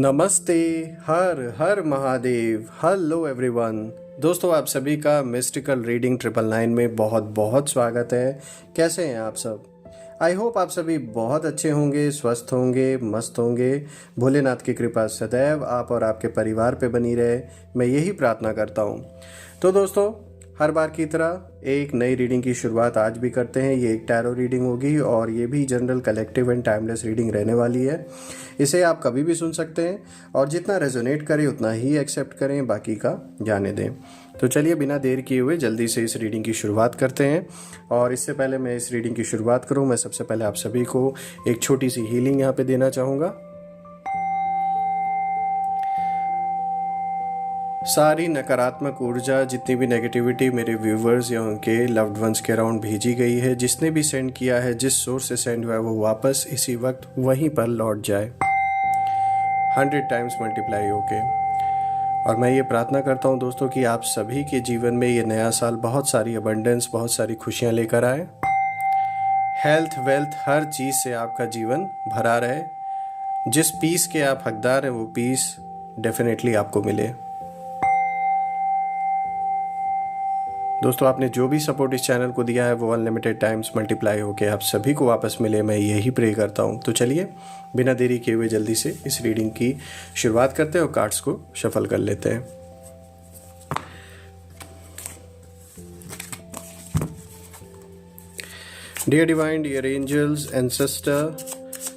नमस्ते। हर हर महादेव। Hello everyone. दोस्तों, आप सभी का मिस्टिकल रीडिंग 999 में बहुत बहुत स्वागत है। कैसे हैं आप सब? आई होप आप सभी बहुत अच्छे होंगे, स्वस्थ होंगे, मस्त होंगे। भोलेनाथ की कृपा सदैव आप और आपके परिवार पे बनी रहे, मैं यही प्रार्थना करता हूँ। तो दोस्तों, हर बार की तरह एक नई रीडिंग की शुरुआत आज भी करते हैं। ये एक टैरो रीडिंग होगी और ये भी general, collective and timeless reading रहने वाली है। इसे आप कभी भी सुन सकते हैं और जितना रेजोनेट करे उतना ही एक्सेप्ट करें, बाकी का जाने दें। तो चलिए, बिना देर किए हुए जल्दी से इस रीडिंग की शुरुआत करते हैं। और इससे पहले मैं इस रीडिंग की शुरुआत करूं, मैं सबसे पहले आप सभी को एक छोटी सी हीलिंग यहाँ पे देना चाहूँगा। सारी नकारात्मक ऊर्जा, जितनी भी नेगेटिविटी मेरे व्यूवर्स या उनके लव्ड वंस के अराउंड भेजी गई है, जिसने भी सेंड किया है, जिस सोर्स से सेंड हुआ है, वो वापस इसी वक्त वहीं पर लौट जाए 100 टाइम्स मल्टीप्लाई होके। और मैं ये प्रार्थना करता हूँ दोस्तों कि आप सभी के जीवन में ये नया साल बहुत सारी अबंडेंस, बहुत सारी खुशियाँ लेकर आए। हेल्थ, वेल्थ, हर चीज़ से आपका जीवन भरा रहे। जिस पीस के आप हकदार हैं वो पीस डेफिनेटली आपको मिले। दोस्तों, आपने जो भी सपोर्ट इस चैनल को दिया है वो अनलिमिटेड टाइम्स मल्टीप्लाई होकर आप सभी को वापस मिले, मैं यही प्रे करता हूँ। तो चलिए, बिना देरी किए हुए जल्दी से इस रीडिंग की शुरुआत करते हैं और कार्ड्स को शफल कर लेते हैं। Dear divine, dear angels, ancestor,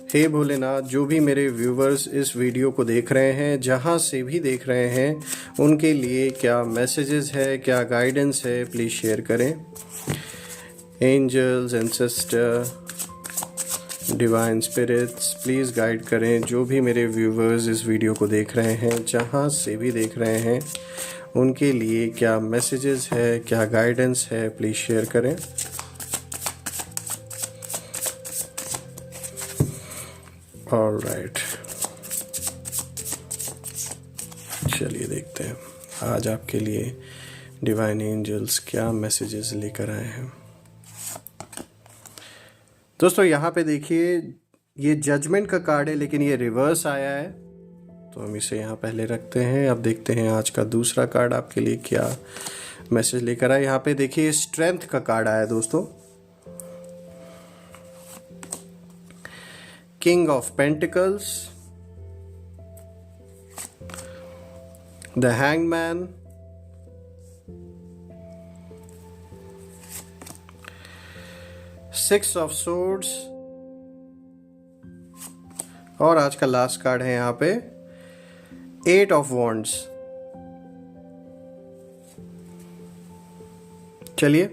हे भोलेनाथ, जो भी मेरे व्यूवर्स इस वीडियो को देख रहे हैं, जहाँ से भी देख रहे हैं, उनके लिए क्या मैसेजेस है, क्या गाइडेंस है, प्लीज़ शेयर करें। Angels, ancestor, divine spirits, please guide करें जो भी मेरे व्यूवर्स इस वीडियो को देख रहे हैं, जहाँ से भी देख रहे हैं, उनके लिए क्या मैसेजेस है, क्या गाइडेंस है, प्लीज़ शेयर करें। ऑल राइट, चलिए देखते हैं आज आपके लिए डिवाइन एंजल्स क्या मैसेजेस लेकर आए हैं। दोस्तों, यहाँ पे देखिए, ये जजमेंट का कार्ड है लेकिन ये रिवर्स आया है, तो हम इसे यहाँ पहले रखते हैं। अब देखते हैं आज का दूसरा कार्ड आपके लिए क्या मैसेज लेकर आया। यहाँ पे देखिए, स्ट्रेंथ का कार्ड आया दोस्तों। King of Pentacles, the Hangman, Six of Swords, और आज का लास्ट कार्ड है यहाँ पे 8 of Wands। चलिए,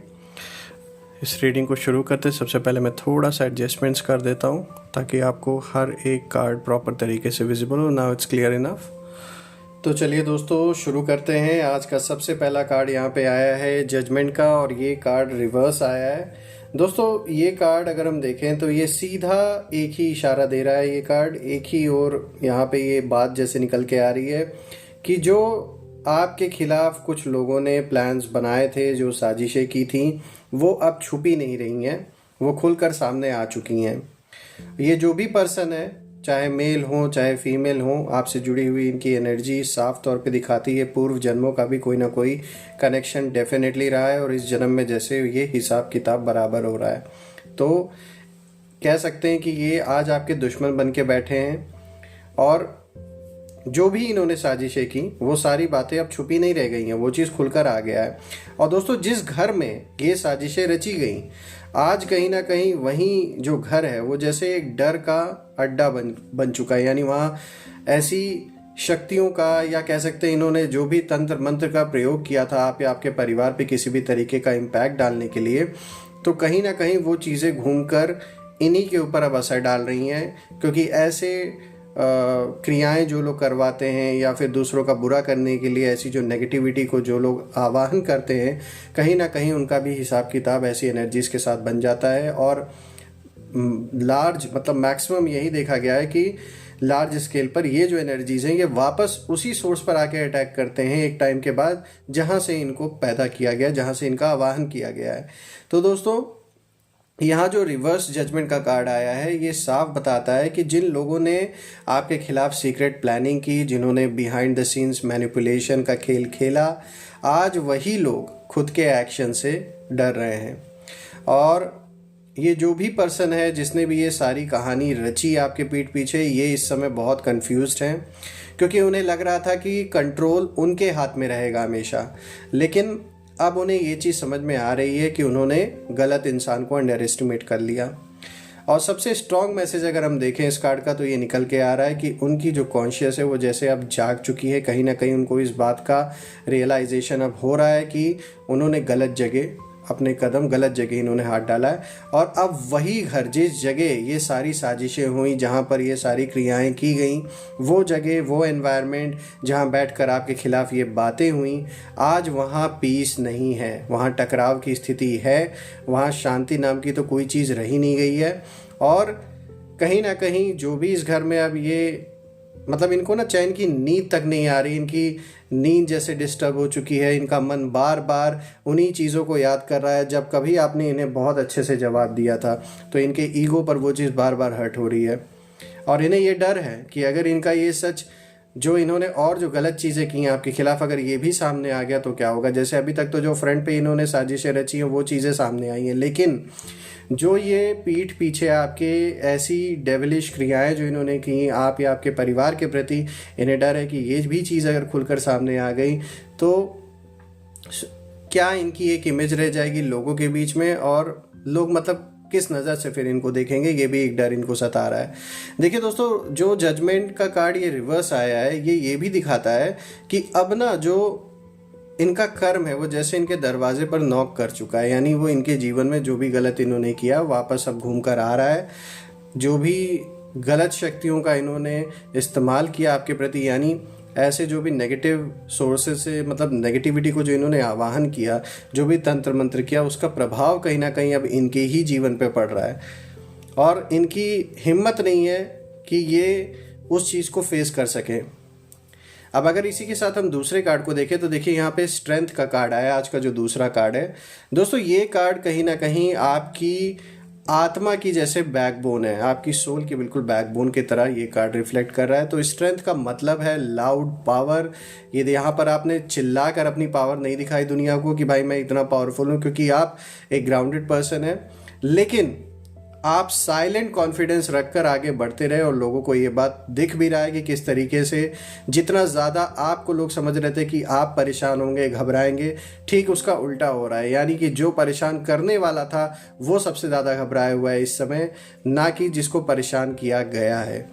इस रीडिंग को शुरू करते हैं। सबसे पहले मैं थोड़ा सा एडजस्टमेंट्स कर देता हूँ ताकि आपको हर एक कार्ड प्रॉपर तरीके से विजिबल हो। Now it's clear enough. तो चलिए दोस्तों, शुरू करते हैं। आज का सबसे पहला कार्ड यहाँ पे आया है जजमेंट का, और ये कार्ड रिवर्स आया है। दोस्तों, ये कार्ड अगर हम देखें तो ये सीधा एक ही इशारा दे रहा है। ये कार्ड एक ही, और यहाँ पे ये बात जैसे निकल के आ रही है कि जो आपके खिलाफ कुछ लोगों ने प्लान्स बनाए थे, जो साजिशें की थी, वो अब छुपी नहीं रही हैं, वो खुलकर सामने आ चुकी हैं। ये जो भी पर्सन है, चाहे मेल हो चाहे फीमेल हो, आपसे जुड़ी हुई इनकी एनर्जी साफ तौर पे दिखाती है पूर्व जन्मों का भी कोई ना कोई कनेक्शन डेफिनेटली रहा है, और इस जन्म में जैसे ये हिसाब किताब बराबर हो रहा है। तो कह सकते हैं कि ये आज आपके दुश्मन बन के बैठे हैं, और जो भी इन्होंने साजिशें की वो सारी बातें अब छुपी नहीं रह गई हैं, वो चीज़ खुलकर आ गया है। और दोस्तों, जिस घर में ये साजिशें रची गई, आज कहीं ना कहीं वहीं जो घर है वो जैसे एक डर का अड्डा बन चुका है। यानी वहाँ ऐसी शक्तियों का, या कह सकते हैं इन्होंने जो भी तंत्र मंत्र का प्रयोग किया था आप या आपके परिवार पे किसी भी तरीके का इम्पैक्ट डालने के लिए, तो कहीं ना कहीं वो चीज़ें घूमकर इन्हीं के ऊपर अब असर डाल रही हैं। क्योंकि ऐसे क्रियाएं जो लोग करवाते हैं, या फिर दूसरों का बुरा करने के लिए ऐसी जो नेगेटिविटी को जो लोग आवाहन करते हैं, कहीं ना कहीं उनका भी हिसाब किताब ऐसी एनर्जीज के साथ बन जाता है। और लार्ज, मतलब मैक्सिमम यही देखा गया है कि लार्ज स्केल पर ये जो एनर्जीज हैं ये वापस उसी सोर्स पर आके अटैक करते हैं एक टाइम के बाद, जहाँ से इनको पैदा किया गया, जहाँ से इनका आवाहन किया गया है। तो दोस्तों, यहाँ जो रिवर्स जजमेंट का कार्ड आया है ये साफ बताता है कि जिन लोगों ने आपके खिलाफ सीक्रेट प्लानिंग की, जिन्होंने बिहाइंड द सीन्स मैनिपुलेशन का खेल खेला, आज वही लोग खुद के एक्शन से डर रहे हैं। और ये जो भी पर्सन है जिसने भी ये सारी कहानी रची आपके पीठ पीछे, ये इस समय बहुत कंफ्यूज्ड हैं, क्योंकि उन्हें लग रहा था कि कंट्रोल उनके हाथ में रहेगा हमेशा। लेकिन अब उन्हें ये चीज़ समझ में आ रही है कि उन्होंने गलत इंसान को अंडर एस्टिमेट कर लिया। और सबसे स्ट्रॉन्ग मैसेज अगर हम देखें इस कार्ड का तो ये निकल के आ रहा है कि उनकी जो कॉन्शियस है वो जैसे अब जाग चुकी है। कहीं ना कहीं उनको इस बात का रियलाइजेशन अब हो रहा है कि उन्होंने गलत जगह अपने कदम, गलत जगह इन्होंने हाथ डाला है। और अब वही घर जिस जगह ये सारी साजिशें हुई, जहाँ पर ये सारी क्रियाएं की गई, वो जगह, वो एनवायरनमेंट जहाँ बैठकर आपके खिलाफ ये बातें हुई, आज वहाँ पीस नहीं है, वहाँ टकराव की स्थिति है, वहाँ शांति नाम की तो कोई चीज़ रही नहीं गई है। और कहीं ना कहीं जो भी इस घर में अब ये मतलब इनको ना चैन की नींद तक नहीं आ रही, इनकी नींद जैसे डिस्टर्ब हो चुकी है। इनका मन बार बार उन्हीं चीज़ों को याद कर रहा है जब कभी आपने इन्हें बहुत अच्छे से जवाब दिया था, तो इनके ईगो पर वो चीज़ बार बार हर्ट हो रही है। और इन्हें ये डर है कि अगर इनका ये सच जो इन्होंने और जो गलत चीज़ें की हैं आपके खिलाफ, अगर ये भी सामने आ गया तो क्या होगा। जैसे अभी तक तो जो फ्रंट पे इन्होंने साजिशें रची हैं वो चीज़ें सामने आई हैं, लेकिन जो ये पीठ पीछे आपके ऐसी डेविलिश क्रियाएं जो इन्होंने की आप या आपके परिवार के प्रति, इन्हें डर है कि ये भी चीज़ अगर खुलकर सामने आ गई तो क्या इनकी एक इमेज रह जाएगी लोगों के बीच में, और लोग मतलब किस नज़र से फिर इनको देखेंगे, ये भी एक डर इनको सता रहा है। देखिए दोस्तों, जो जजमेंट का कार्ड ये रिवर्स आया है ये भी दिखाता है कि अब ना जो इनका कर्म है वो जैसे इनके दरवाजे पर नॉक कर चुका है। यानी वो इनके जीवन में जो भी गलत इन्होंने किया वापस अब घूम कर आ रहा है। जो भी गलत शक्तियों का इन्होंने इस्तेमाल किया आपके प्रति, यानी ऐसे जो भी नेगेटिव सोर्सेज से मतलब नेगेटिविटी को जो इन्होंने आवाहन किया, जो भी तंत्र मंत्र किया, उसका प्रभाव कहीं ना कहीं अब इनके ही जीवन पे पड़ रहा है। और इनकी हिम्मत नहीं है कि ये उस चीज़ को फेस कर सकें। अब अगर इसी के साथ हम दूसरे कार्ड को देखें तो देखिए यहाँ पे स्ट्रेंथ का कार्ड आया, आज का जो दूसरा कार्ड है। दोस्तों ये कार्ड कहीं ना कहीं आपकी आत्मा की जैसे बैकबोन है, आपकी सोल की बिल्कुल बैकबोन की तरह ये कार्ड रिफ्लेक्ट कर रहा है। तो स्ट्रेंथ का मतलब है लाउड पावर। ये यहाँ पर आपने चिल्ला कर अपनी पावर नहीं दिखाई दुनिया को कि भाई मैं इतना पावरफुल हूँ, क्योंकि आप एक ग्राउंडेड पर्सन है। लेकिन आप साइलेंट कॉन्फिडेंस रखकर आगे बढ़ते रहे और लोगों को ये बात दिख भी रहा है कि किस तरीके से जितना ज़्यादा आपको लोग समझ रहे थे कि आप परेशान होंगे, घबराएंगे, ठीक उसका उल्टा हो रहा है। यानी कि जो परेशान करने वाला था वो सबसे ज़्यादा घबराया हुआ है इस समय, ना कि जिसको परेशान किया गया है।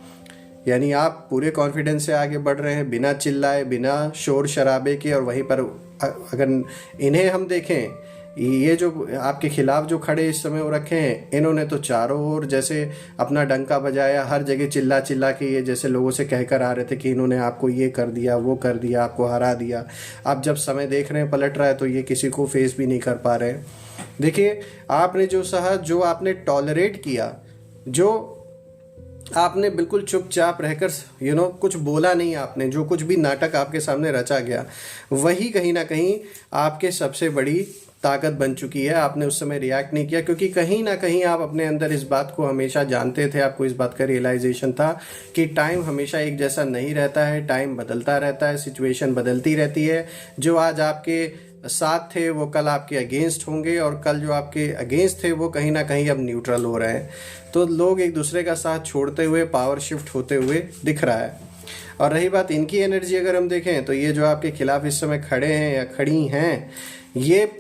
यानी आप पूरे कॉन्फिडेंस से आगे बढ़ रहे हैं, बिना चिल्लाए, बिना शोर शराबे के। और वहीं पर अगर इन्हें हम देखें, ये जो आपके खिलाफ जो खड़े इस समय हो रखे हैं, इन्होंने तो चारों ओर जैसे अपना डंका बजाया, हर जगह चिल्ला चिल्ला के ये जैसे लोगों से कहकर आ रहे थे कि इन्होंने आपको ये कर दिया, वो कर दिया, आपको हरा दिया। अब जब समय देख रहे हैं पलट रहा है तो ये किसी को फेस भी नहीं कर पा रहे हैं। देखिए आपने जो सहा, जो आपने टॉलरेट किया, जो आपने बिल्कुल चुपचाप रहकर कुछ बोला नहीं आपने, जो कुछ भी नाटक आपके सामने रचा गया, वही कहीं ना कहीं आपके सबसे बड़ी ताकत बन चुकी है। आपने उस समय रिएक्ट नहीं किया क्योंकि कहीं ना कहीं आप अपने अंदर इस बात को हमेशा जानते थे, आपको इस बात का रियलाइजेशन था कि टाइम हमेशा एक जैसा नहीं रहता है, टाइम बदलता रहता है, सिचुएशन बदलती रहती है। जो आज आपके साथ थे वो कल आपके अगेंस्ट होंगे, और कल जो आपके अगेंस्ट थे वो कहीं ना कहीं अब न्यूट्रल हो रहे हैं। तो लोग एक दूसरे का साथ छोड़ते हुए पावर शिफ्ट होते हुए दिख रहा है। और रही बात इनकी एनर्जी अगर हम देखें तो ये जो आपके खिलाफ इस समय खड़े हैं या खड़ी हैं, ये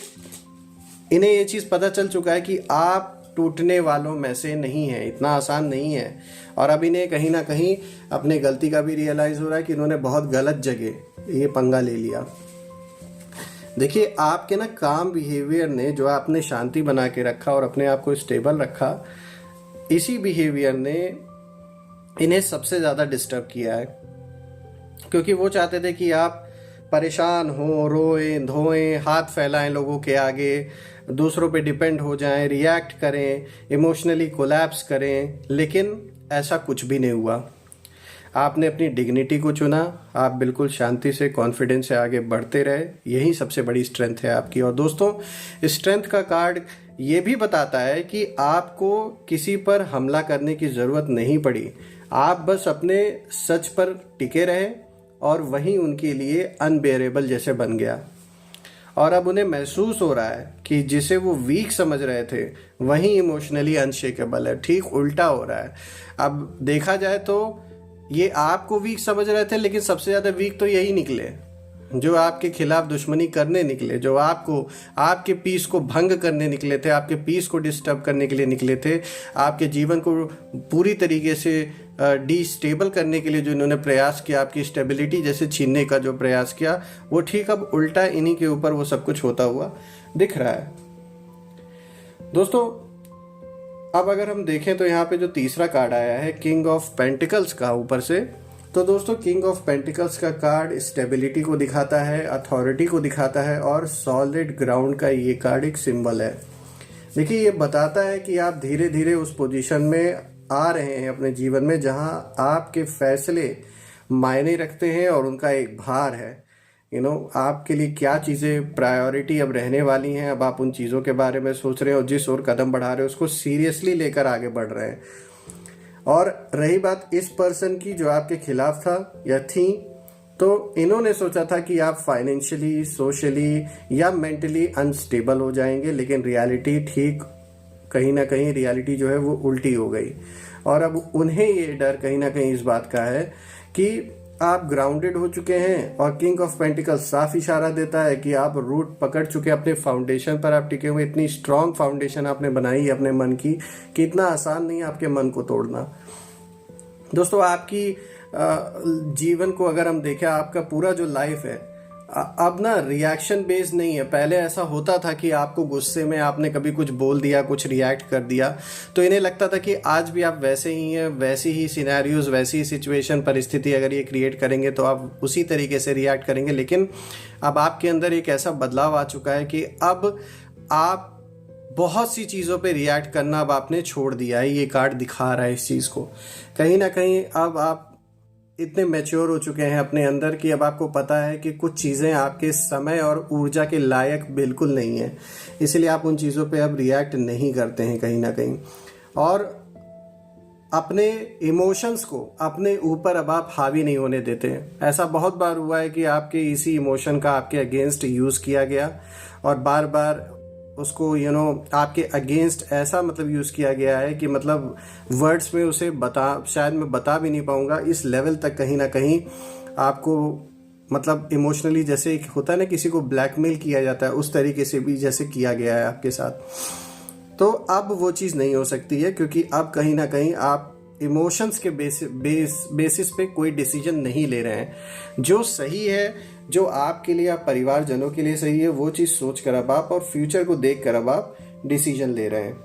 इन्हें ये चीज़ पता चल चुका है कि आप टूटने वालों में से नहीं है, इतना आसान नहीं है। और अब इन्हें कहीं ना कहीं अपने गलती का भी रियलाइज़ हो रहा है कि इन्होंने बहुत गलत जगह ये पंगा ले लिया। देखिए आपके ना काम बिहेवियर ने, जो आपने शांति बना के रखा और अपने आप को स्टेबल रखा, इसी बिहेवियर ने इन्हें सबसे ज़्यादा डिस्टर्ब किया है। क्योंकि वो चाहते थे कि आप परेशान हो, रोएं धोएं, हाथ फैलाएं लोगों के आगे, दूसरों पे डिपेंड हो जाएं, रिएक्ट करें, इमोशनली कोलैप्स करें। लेकिन ऐसा कुछ भी नहीं हुआ। आपने अपनी डिग्निटी को चुना, आप बिल्कुल शांति से, कॉन्फिडेंस से आगे बढ़ते रहे। यही सबसे बड़ी स्ट्रेंथ है आपकी। और दोस्तों स्ट्रेंथ का कार्ड ये भी बताता है कि आपको किसी पर हमला करने की ज़रूरत नहीं पड़ी, आप बस अपने सच पर टिके रहे और वही उनके लिए अनबेरेबल जैसे बन गया। और अब उन्हें महसूस हो रहा है कि जिसे वो वीक समझ रहे थे वही इमोशनली अनशेकेबल है। ठीक उल्टा हो रहा है। अब देखा जाए तो ये आपको वीक समझ रहे थे, लेकिन सबसे ज़्यादा वीक तो यही निकले जो आपके खिलाफ दुश्मनी करने निकले, जो आपको आपके पीस को भंग करने निकले थे, आपके पीस को डिस्टर्ब करने के लिए निकले थे, आपके जीवन को पूरी तरीके से डिस्टेबल करने के लिए जो इन्होंने प्रयास किया, आपकी स्टेबिलिटी जैसे छीनने का जो प्रयास किया, वो ठीक अब उल्टा इन्हीं के ऊपर वो सब कुछ होता हुआ दिख रहा है। दोस्तों अब अगर हम देखें तो यहाँ पे जो तीसरा कार्ड आया है किंग ऑफ पेंटिकल्स का ऊपर से, तो दोस्तों किंग ऑफ पेंटिकल्स का कार्ड स्टेबिलिटी को दिखाता है, अथॉरिटी को दिखाता है और सॉलिड ग्राउंड का ये कार्ड एक सिंबल है। देखिए ये बताता है कि आप धीरे धीरे उस पोजीशन में आ रहे हैं अपने जीवन में जहां आपके फैसले मायने रखते हैं और उनका एक भार है। आपके लिए क्या चीज़ें प्रायोरिटी अब रहने वाली हैं, अब आप उन चीज़ों के बारे में सोच रहे हो, जिस ओर कदम बढ़ा रहे हो उसको सीरियसली लेकर आगे बढ़ रहे हैं। और रही बात इस पर्सन की जो आपके खिलाफ था या थी, तो इन्होंने सोचा था कि आप फाइनेंशियली, सोशली या मेंटली अनस्टेबल हो जाएंगे, लेकिन रियलिटी ठीक कहीं ना कहीं रियलिटी जो है वो उल्टी हो गई। और अब उन्हें ये डर कहीं ना कहीं इस बात का है कि आप ग्राउंडेड हो चुके हैं और किंग ऑफ पेंटिकल्स साफ इशारा देता है कि आप रूट पकड़ चुके, अपने फाउंडेशन पर आप टिके हुए, इतनी स्ट्रांग फाउंडेशन आपने बनाई है अपने मन की कि इतना आसान नहीं है आपके मन को तोड़ना। दोस्तों आपकी जीवन को अगर हम देखें, आपका पूरा जो लाइफ है अब ना रिएक्शन बेस्ड नहीं है। पहले ऐसा होता था कि आपको गुस्से में आपने कभी कुछ बोल दिया, कुछ रिएक्ट कर दिया, तो इन्हें लगता था कि आज भी आप वैसे ही हैं, वैसी ही सिनेरियोज, वैसी ही सिचुएशन, परिस्थिति अगर ये क्रिएट करेंगे तो आप उसी तरीके से रिएक्ट करेंगे। लेकिन अब आपके अंदर एक ऐसा बदलाव आ चुका है कि अब आप बहुत सी चीज़ों पे रिएक्ट करना अब आपने छोड़ दिया है। ये कार्ड दिखा रहा है इस चीज़ को। कहीं ना कहीं अब आप इतने मैच्योर हो चुके हैं अपने अंदर कि अब आपको पता है कि कुछ चीज़ें आपके समय और ऊर्जा के लायक बिल्कुल नहीं है, इसलिए आप उन चीज़ों पे अब रिएक्ट नहीं करते हैं कहीं ना कहीं। और अपने इमोशंस को अपने ऊपर अब आप हावी नहीं होने देते हैं। ऐसा बहुत बार हुआ है कि आपके इसी इमोशन का आपके अगेंस्ट यूज़ किया गया और बार बार उसको आपके अगेंस्ट ऐसा मतलब यूज़ किया गया है कि मतलब वर्ड्स में उसे शायद मैं बता भी नहीं पाऊंगा, इस लेवल तक कहीं ना कहीं आपको मतलब इमोशनली, जैसे एक होता है ना किसी को ब्लैकमेल किया जाता है, उस तरीके से भी जैसे किया गया है आपके साथ। तो अब वो चीज़ नहीं हो सकती है, क्योंकि अब कहीं ना कहीं आप इमोशंस के बेसिस पे कोई डिसीजन नहीं ले रहे हैं। जो सही है, जो आपके लिए, आप परिवारजनों के लिए सही है, वो चीज़ सोच कर अब आप और फ्यूचर को देख कर अब आप डिसीजन ले रहे हैं।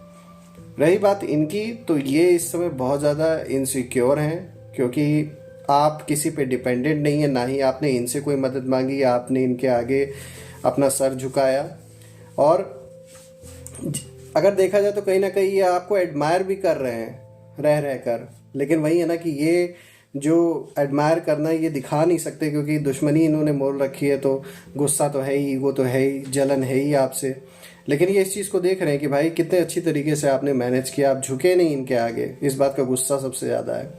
रही बात इनकी, तो ये इस समय बहुत ज़्यादा इनसिक्योर हैं, क्योंकि आप किसी पे डिपेंडेंट नहीं है, ना ही आपने इनसे कोई मदद मांगी, आपने इनके आगे अपना सर झुकाया। और अगर देखा जाए तो कहीं ना कहीं ये आपको एडमायर भी कर रहे हैं रह कर, लेकिन वही है ना कि ये जो एडमायर करना ये दिखा नहीं सकते, क्योंकि दुश्मनी इन्होंने मोल रखी है, तो गुस्सा तो है ही, ईगो तो है ही, जलन है ही आपसे। लेकिन ये इस चीज़ को देख रहे हैं कि भाई कितने अच्छी तरीके से आपने मैनेज किया, आप झुके नहीं इनके आगे, इस बात का गुस्सा सबसे ज़्यादा है।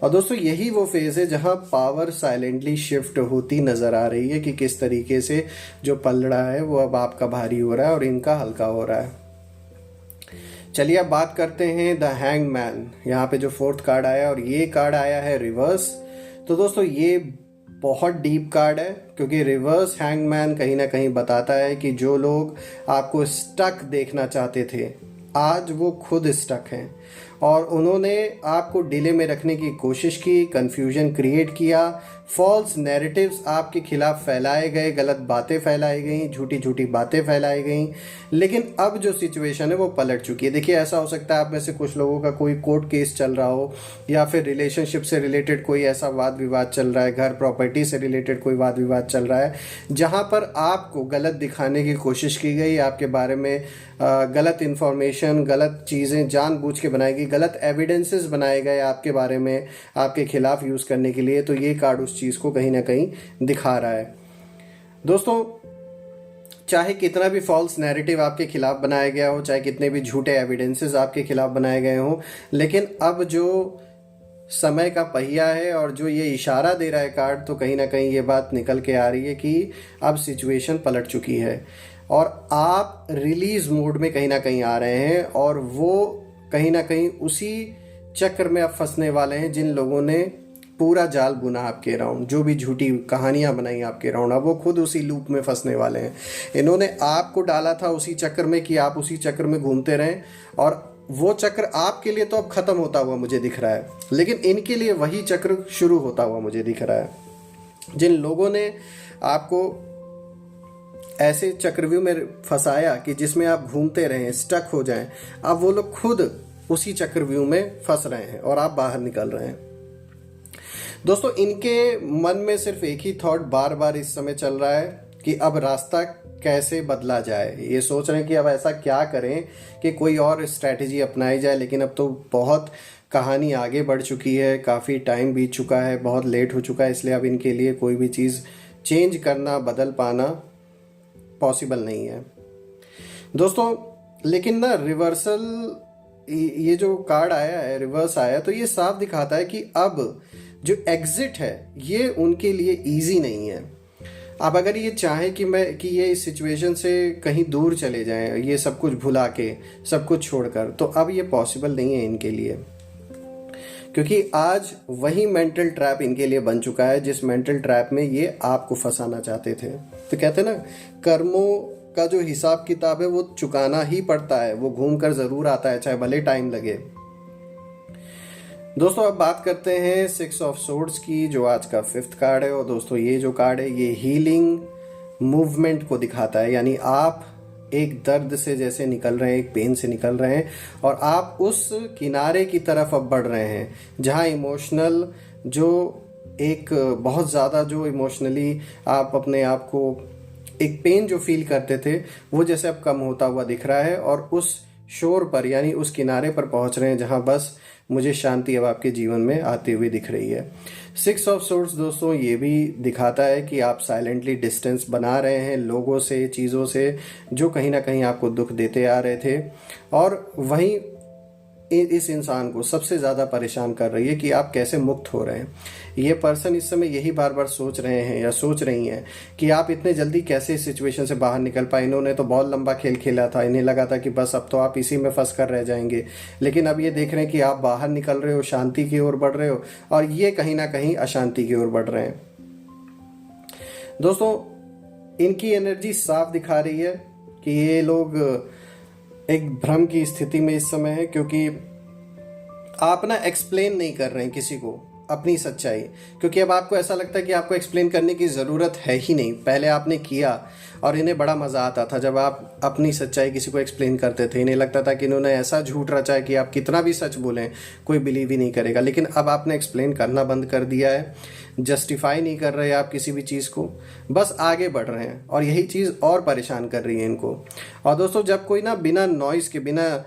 और दोस्तों यही वो फेज़ है जहाँ पावर साइलेंटली शिफ्ट होती नज़र आ रही है कि किस तरीके से जो पलड़ा है वो अब आपका भारी हो रहा है और इनका हल्का हो रहा है। चलिए अब बात करते हैं द हैंग मैन। यहाँ पे जो फोर्थ कार्ड आया और ये कार्ड आया है रिवर्स। तो दोस्तों ये बहुत डीप कार्ड है, क्योंकि रिवर्स हैंग मैन कहीं ना कहीं बताता है कि जो लोग आपको स्टक देखना चाहते थे, आज वो खुद स्टक हैं और उन्होंने आपको डिले में रखने की कोशिश की, कंफ्यूजन क्रिएट किया, फॉल्स नैरेटिव्स आपके खिलाफ फैलाए गए, गलत बातें फैलाई गई, झूठी झूठी बातें फैलाई गई। लेकिन अब जो सिचुएशन है वो पलट चुकी है। देखिए ऐसा हो सकता है आप में से कुछ लोगों का कोई कोर्ट केस चल रहा हो, या फिर रिलेशनशिप से रिलेटेड कोई ऐसा वाद विवाद चल रहा है, घर प्रॉपर्टी से रिलेटेड कोई वाद विवाद चल रहा है, जहाँ पर आपको गलत दिखाने की कोशिश की गई, आपके बारे में गलत इन्फॉर्मेशन, गलत चीज़ें जानबूझ के बनाई गई, गलत एविडेंसेस बनाए गए आपके बारे में आपके खिलाफ यूज़ करने के लिए। तो ये कार्ड उस चीज़ को कहीं ना कहीं दिखा रहा है। दोस्तों चाहे कितना भी फॉल्स नैरेटिव आपके खिलाफ बनाया गया हो, चाहे कितने भी झूठे एविडेंसेस आपके खिलाफ बनाए गए हों, लेकिन अब जो समय का पहिया है और जो ये इशारा दे रहा है कार्ड, तो कहीं ना कहीं ये बात निकल के आ रही है कि अब सिचुएशन पलट चुकी है और आप रिलीज मोड में कहीं ना कहीं आ रहे हैं और वो कहीं ना कहीं उसी चक्र में अब फंसने वाले हैं जिन लोगों ने पूरा जाल बुना आपके अराउंड, जो भी झूठी कहानियां बनाई आपके अराउंड, अब वो खुद उसी लूप में फंसने वाले हैं। इन्होंने आपको डाला था उसी चक्कर में कि आप उसी चक्कर में घूमते रहें और वो चक्र आपके लिए तो अब खत्म होता हुआ मुझे दिख रहा है, लेकिन इनके लिए वही चक्र शुरू होता हुआ मुझे दिख रहा है। जिन लोगों ने आपको ऐसे चक्रव्यूह में फंसाया कि जिसमें आप घूमते रहें, स्टक हो जाएं, अब वो लोग खुद उसी चक्रव्यूह में फंस रहे हैं और आप बाहर निकल रहे हैं। दोस्तों, इनके मन में सिर्फ एक ही थॉट बार बार इस समय चल रहा है कि अब रास्ता कैसे बदला जाए। ये सोच रहे हैं कि अब ऐसा क्या करें कि कोई और स्ट्रैटेजी अपनाई जाए, लेकिन अब तो बहुत कहानी आगे बढ़ चुकी है, काफ़ी टाइम बीत चुका है, बहुत लेट हो चुका है, इसलिए अब इनके लिए कोई भी चीज़ चेंज करना, बदल पाना पॉसिबल नहीं है दोस्तों। लेकिन ना रिवर्सल, ये जो कार्ड आया है, रिवर्स आया, तो ये साफ दिखाता है कि अब जो एग्जिट है ये उनके लिए इजी नहीं है। अब अगर ये चाहे कि ये इस सिचुएशन से कहीं दूर चले जाएं, ये सब कुछ भुला के, सब कुछ छोड़कर, तो अब ये पॉसिबल नहीं है इनके लिए, क्योंकि आज वही मेंटल ट्रैप इनके लिए बन चुका है जिस मेंटल ट्रैप में ये आपको फंसाना चाहते थे। तो कहते हैं ना, कर्मों का जो हिसाब किताब है वो चुकाना ही पड़ता है, वो घूम कर ज़रूर आता है, चाहे भले टाइम लगे। दोस्तों, अब बात करते हैं 6 ऑफ सोर्ड्स की, जो आज का 5th कार्ड है। और दोस्तों, ये जो कार्ड है ये हीलिंग मूवमेंट को दिखाता है, यानी आप एक दर्द से जैसे निकल रहे हैं, एक पेन से निकल रहे हैं और आप उस किनारे की तरफ अब बढ़ रहे हैं जहां इमोशनल, जो एक बहुत ज़्यादा जो इमोशनली आप अपने आप को एक पेन जो फील करते थे वो जैसे अब कम होता हुआ दिख रहा है और उस शोर पर, यानी उस किनारे पर पहुंच रहे हैं जहां बस मुझे शांति अब आपके जीवन में आती हुई दिख रही है। 6 ऑफ सोर्ड्स दोस्तों ये भी दिखाता है कि आप साइलेंटली डिस्टेंस बना रहे हैं लोगों से, चीज़ों से जो कहीं ना कहीं आपको दुख देते आ रहे थे, और वहीं इस इंसान को सबसे ज़्यादा परेशान कर रही है कि आप कैसे मुक्त हो रहे हैं। ये पर्सन इस समय यही बार बार सोच रहे हैं या सोच रही हैं कि आप इतने जल्दी कैसे इस सिचुएशन से बाहर निकल पाए। इन्होंने तो बहुत लंबा खेल खेला था, इन्हें लगा था कि बस अब तो आप इसी में फंस कर रह जाएंगे, लेकिन अब ये देख रहे हैं कि आप बाहर निकल रहे हो, शांति की ओर बढ़ रहे हो, और ये कहीं ना कहीं अशांति की ओर बढ़ रहे हैं। दोस्तों, इनकी एनर्जी साफ दिखा रही है कि ये लोग एक भ्रम की स्थिति में इस समय है, क्योंकि आप ना एक्सप्लेन नहीं कर रहे हैं किसी को अपनी सच्चाई, क्योंकि अब आपको ऐसा लगता है कि आपको एक्सप्लेन करने की ज़रूरत है ही नहीं। पहले आपने किया और इन्हें बड़ा मज़ा आता था जब आप अपनी सच्चाई किसी को एक्सप्लेन करते थे। इन्हें लगता था कि इन्होंने ऐसा झूठ रचा है कि आप कितना भी सच बोलें कोई बिलीव ही नहीं करेगा। लेकिन अब आपने एक्सप्लेन करना बंद कर दिया है, जस्टिफाई नहीं कर रहे आप किसी भी चीज़ को, बस आगे बढ़ रहे हैं, और यही चीज़ और परेशान कर रही है इनको। और दोस्तों, जब कोई ना बिना नॉइज़ के, बिना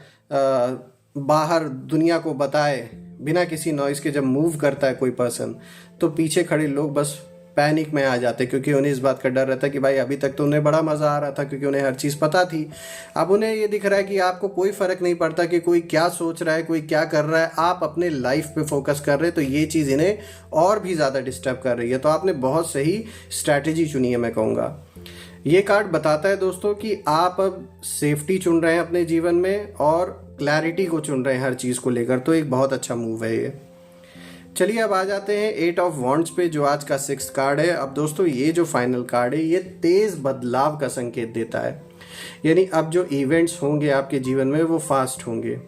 बाहर दुनिया को बताए, बिना किसी नॉइज़ के जब मूव करता है कोई पर्सन, तो पीछे खड़े लोग बस पैनिक में आ जाते, क्योंकि उन्हें इस बात का डर रहता है कि भाई अभी तक तो उन्हें बड़ा मज़ा आ रहा था क्योंकि उन्हें हर चीज़ पता थी। अब उन्हें ये दिख रहा है कि आपको कोई फ़र्क नहीं पड़ता कि कोई क्या सोच रहा है, कोई क्या कर रहा है, आप अपने लाइफ पे फोकस कर रहे हैं। तो ये चीज़ इन्हें और भी ज़्यादा डिस्टर्ब कर रही है। तो आपने बहुत सही स्ट्रैटेजी चुनी है, मैं कहूँगा। ये कार्ड बताता है दोस्तों कि आप अब सेफ्टी चुन रहे हैं अपने जीवन में और क्लैरिटी को चुन रहे हैं हर चीज़ को लेकर, तो एक बहुत अच्छा मूव है ये। चलिए अब आ जाते हैं 8 ऑफ वॉन्ड्स पे, जो आज का 6th कार्ड है। अब दोस्तों, ये जो फाइनल कार्ड है ये तेज़ बदलाव का संकेत देता है, यानी अब जो इवेंट्स होंगे आपके जीवन में वो फास्ट होंगे,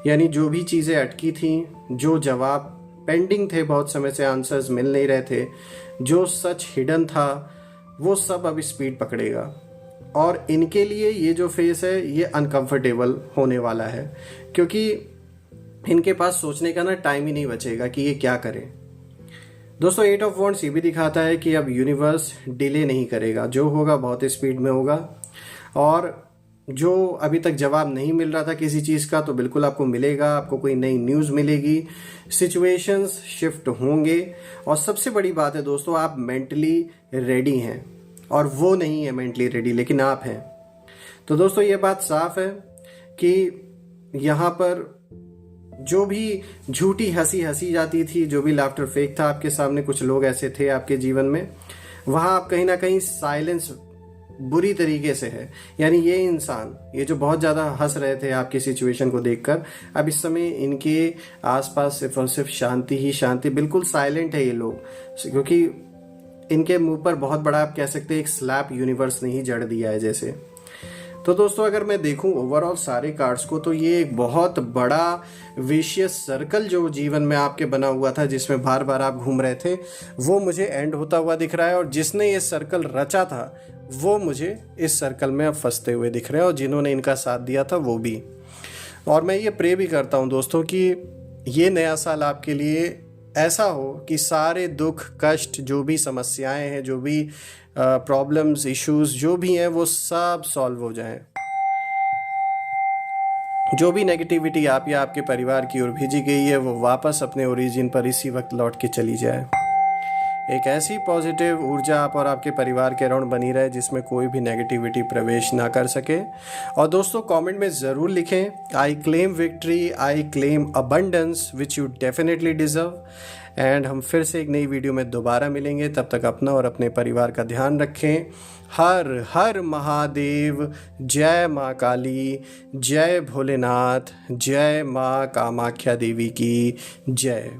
यानी जो भी चीज़ें अटकी थी, जो जवाब पेंडिंग थे, बहुत समय से आंसर्स मिल नहीं रहे थे, जो सच हिडन था, वो सब अब स्पीड पकड़ेगा। और इनके लिए ये जो फेस है ये अनकंफर्टेबल होने वाला है, क्योंकि इनके पास सोचने का ना टाइम ही नहीं बचेगा कि ये क्या करें। दोस्तों, 8 ऑफ वॉन्ड्स ये भी दिखाता है कि अब यूनिवर्स डिले नहीं करेगा, जो होगा बहुत स्पीड में होगा, और जो अभी तक जवाब नहीं मिल रहा था किसी चीज़ का, तो बिल्कुल आपको मिलेगा, आपको कोई नई न्यूज़ मिलेगी, सिचुएशंस शिफ्ट होंगे। और सबसे बड़ी बात है दोस्तों, आप मेंटली रेडी हैं, और वो नहीं है मेंटली रेडी, लेकिन आप हैं। तो दोस्तों ये बात साफ है कि यहाँ पर जो भी झूठी हंसी हंसी जाती थी, जो भी लाफ्टर फेक था आपके सामने, कुछ लोग ऐसे थे आपके जीवन में, वहाँ आप कहीं ना कहीं साइलेंस बुरी तरीके से है। यानी ये इंसान, ये जो बहुत ज़्यादा हंस रहे थे आपकी सिचुएशन को देखकर, अब इस समय इनके आसपास सिर्फ और सिर्फ शांति ही शांति, बिल्कुल साइलेंट है ये लोग, क्योंकि इनके मुंह पर बहुत बड़ा, आप कह सकते हैं, एक स्लैप यूनिवर्स ने ही जड़ दिया है जैसे। तो दोस्तों अगर मैं देखूं ओवरऑल सारे कार्ड्स को, तो ये एक बहुत बड़ा विशियस सर्कल जो जीवन में आपके बना हुआ था, जिसमें बार बार आप घूम रहे थे, वो मुझे एंड होता हुआ दिख रहा है। और जिसने ये सर्कल रचा था वो मुझे इस सर्कल में अब फंसते हुए दिख रहे हैं, और जिन्होंने इनका साथ दिया था वो भी। और मैं ये प्रे भी करता हूँ दोस्तों कि ये नया साल आपके लिए ऐसा हो कि सारे दुख कष्ट, जो भी समस्याएं हैं, जो भी प्रॉब्लम्स इश्यूज जो भी हैं, वो सब सॉल्व हो जाएं। जो भी नेगेटिविटी आप या आपके परिवार की ओर भेजी गई है, वो वापस अपने ओरिजिन पर इसी वक्त लौट के चली जाए। एक ऐसी पॉजिटिव ऊर्जा आप और आपके परिवार के अराउंड बनी रहे, जिसमें कोई भी नेगेटिविटी प्रवेश ना कर सके। और दोस्तों कमेंट में ज़रूर लिखें, I claim victory, I claim abundance which you definitely deserve. And हम फिर से एक नई वीडियो में दोबारा मिलेंगे। तब तक अपना और अपने परिवार का ध्यान रखें। हर हर महादेव। जय माँ काली, जय भोलेनाथ, जय माँ कामाख्या देवी की जय।